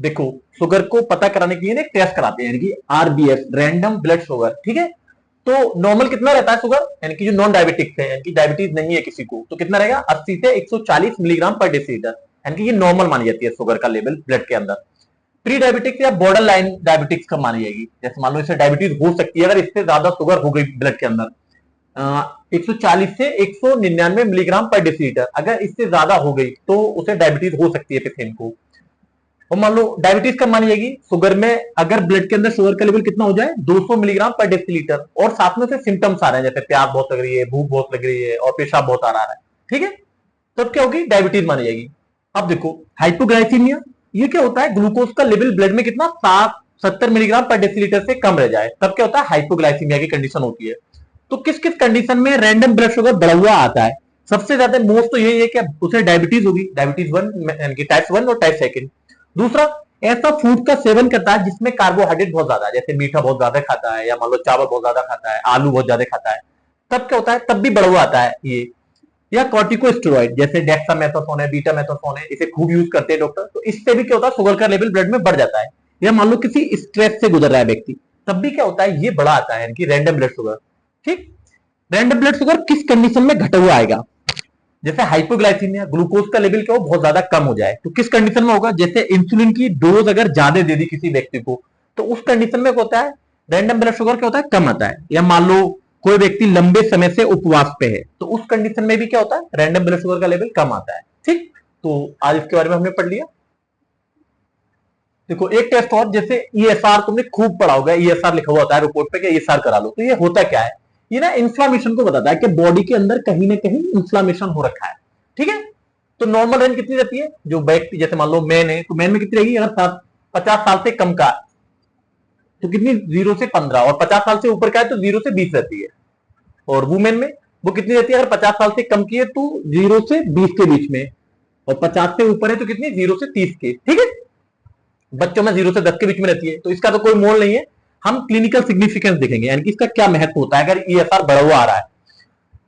देखो, शुगर को पता कराने के लिए ना एक टेस्ट कराते हैं, यानी कि आरबीएस, रैंडम ब्लड शुगर, ठीक है। तो नॉर्मल कितना रहता है शुगर, यानी कि जो नॉन डायबिटिक्स है, यानी कि डायबिटीज नहीं है किसी को, तो कितना रहेगा 80 से 140 मिलीग्राम पर डेसीलीटर, यानी कि ये नॉर्मल मानी जाती है शुगर का लेवल ब्लड के अंदर। प्री डायबिटिक्स या बॉर्डर लाइन डायबिटिक्स कब मानी जाएगी, जैसे मान लो इससे डायबिटीज हो सकती है अगर इससे ज्यादा शुगर हो गई ब्लड के अंदर, 140 से 199 मिलीग्राम पर डेसीलीटर, अगर इससे ज्यादा हो गई तो उसे डायबिटीज हो सकती है पेशेंट को। और मान लो डायबिटीज कब मानी जाएगी, शुगर में अगर ब्लड के अंदर शुगर का लेवल कितना हो जाए 200 मिलीग्राम पर डेसीलीटर, और साथ में से सिम्टम्स आ रहे हैं, जैसे प्यास बहुत लग रही है, भूख बहुत लग रही है और पेशाब बहुत आ रहा है, ठीक है, तब क्या होगी, डायबिटीज मानी जाएगी। अब देखो हाइपोग्लाइसीमिया, ये क्या होता है, ग्लूकोज का लेवल ब्लड में कितना 70 मिलीग्राम पर डेसीलीटर से कम रह जाए, तब क्या होता है, हाइपोग्लाइसीमिया की कंडीशन होती है। तो किस किस कंडीशन में रैंडम ब्लड शुगर बढ़ा हुआ आता है, सबसे ज्यादा मोस्ट तो यही है कि उसे डायबिटीज होगी, डायबिटीज 1 टाइप 1 और टाइप 2। दूसरा, ऐसा फूड का सेवन करता है जिसमें कार्बोहाइड्रेट बहुत ज्यादा है, जैसे मीठा बहुत ज्यादा खाता है, या मान लो चावल बहुत ज्यादा खाता है, आलू बहुत ज्यादा खाता है, तब क्या होता है, तब भी बढ़ा हुआ आता है ये। या कॉर्टिकोस्टेरॉइड जैसे डेक्सामेथासोन है, बीटामेथासोन है, इसे खूब यूज करते हैं डॉक्टर, तो इससे भी क्या होता है, शुगर का लेवल ब्लड में बढ़ जाता है। या मान लो किसी स्ट्रेस से गुजर रहा है व्यक्ति, तब भी क्या होता है, ये बढ़ा आता है, यानी कि रैंडम ब्लड शुगर। ठीक, रैंडम ब्लड शुगर किस कंडीशन में घटा हुआ आएगा, जैसे हाइपोग्लाइसीमिया, ग्लूकोज का लेवल क्या हो बहुत ज्यादा कम हो जाए, तो किस कंडीशन में होगा, जैसे इंसुलिन की डोज अगर ज्यादा दे दी किसी व्यक्ति को, तो उस कंडीशन में क्या होता है, रैंडम ब्लड शुगर क्या होता है, कम आता है। या मान लो कोई व्यक्ति लंबे समय से उपवास पे है, तो उस कंडीशन में भी क्या होता है, रैंडम ब्लड शुगर का लेवल कम आता है। ठीक, तो आज इसके बारे में हमने पढ़ लिया। देखो एक टेस्ट और, जैसे ईएसआर तुमने खूब पढ़ा होगा, ईएसआर लिखा हुआ होता है रिपोर्ट पे कि ईएसआर करा लो, तो ये होता क्या है, ये ना इन्फ्लामेशन को बताता है कि बॉडी के अंदर कहीं ना कहीं इन्फ्लामेशन हो रखा है। ठीक है, तो नॉर्मल रेंज कितनी रहती है, जो व्यक्ति जैसे मान लो मैन है, तो मैन में कितनी रहेगी, अगर 50 साल से कम का तो कितनी, 0 से 15, और 50 साल से ऊपर का है तो 0 से 20 रहती है। और वुमेन में वो कितनी रहती है, अगर 50 साल से कम की है तो 0 से 20 के बीच में, और 50 से ऊपर है तो कितनी, 0 से 30 के। ठीक है, बच्चों में 0 से 10 के बीच में रहती है, तो इसका तो कोई मोल नहीं है। हम क्लिनिकल सिग्निफिकेंस देखेंगे, यानी कि इसका क्या महत्व होता है अगर ईएसआर बढ़ा हुआ आ रहा है।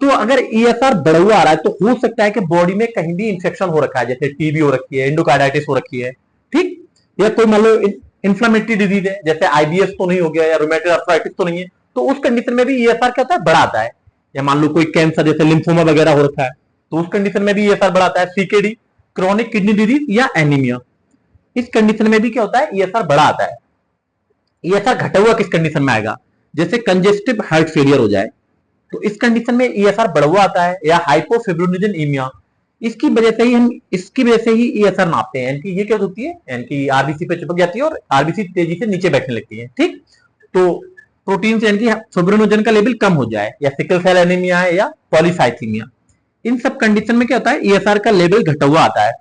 तो अगर ईएसआर बढ़ा हुआ आ रहा है तो हो सकता है कि बॉडी में कहीं भी इंफेक्शन हो रखा है, जैसे टीबी हो रखी है, एंडोकार्डाइटिस हो रखी है। ठीक, या कोई मान लो इन्फ्लेमेटरी डिजीज है, जैसे आईबीएस तो नहीं हो गया, या रोमेटॉइड आर्थराइटिस तो नहीं है, तो उस कंडीशन में भी ईएसआर क्या होता है, बढ़ाता है। या मान लो कोई कैंसर जैसे लिम्फोमा वगैरह हो रखा है, तो उस कंडीशन में भी ईएसआर बढ़ाता है। सीकेडी, क्रॉनिक किडनी डिजीज या एनीमिया, इस कंडीशन में भी क्या होता है, ईएसआर बढ़ा आता है। ईएसआर घटा हुआ किस कंडीशन में आएगा, जैसे कंजेस्टिव हार्ट फेलियर हो जाए, तो इस कंडीशन में ईएसआर बढ़ा हुआ आता है। या हाइपोफिब्रिनोजेनिमिया, इसकी वजह से ही ईएसआर नापते हैं, यानी ये क्या होती है, यानी आरबीसी पे चिपक जाती है और आरबीसी तेजी से नीचे बैठने लगती है। ठीक, तो प्रोटीन से यानी फिब्रिनोजन का लेवल कम हो जाए, या सिकल सेल एनीमिया है, या पॉलीसाइथीमिया, इन सब कंडीशन में क्या होता है, ईएसआर का लेवल घटा हुआ आता है।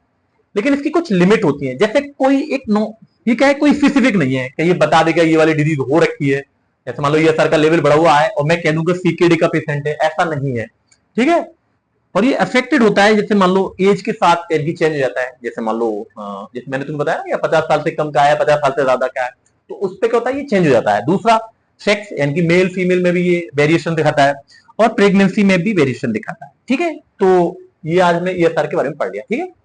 लेकिन इसकी कुछ लिमिट होती है, जैसे कोई एक नो, ये क्या है, कोई स्पेसिफिक नहीं है कि ये बता देगा ये वाली डिजीज हो रखी है, जैसे मान लो ईएसआर का लेवल बढ़ा हुआ है और मैं कह दूंगा सीकेडी का पेशेंट है, ऐसा नहीं है। ठीक है, और ये अफेक्टेड होता है, जैसे मान लो एज के साथ एज भी चेंज हो जाता है, जैसे मान लो जैसे मैंने तुम्हें बताया ना, 50 साल से कम का है, 50 साल से ज्यादा का है, तो उस पर क्या होता है, ये चेंज हो जाता है। दूसरा, सेक्स यानी कि मेल फीमेल में भी ये वेरिएशन दिखाता है, और प्रेगनेंसी में भी वेरिएशन दिखाता है। ठीक है, तो ये आज मैं ईएसआर के बारे में पढ़ लिया। ठीक है।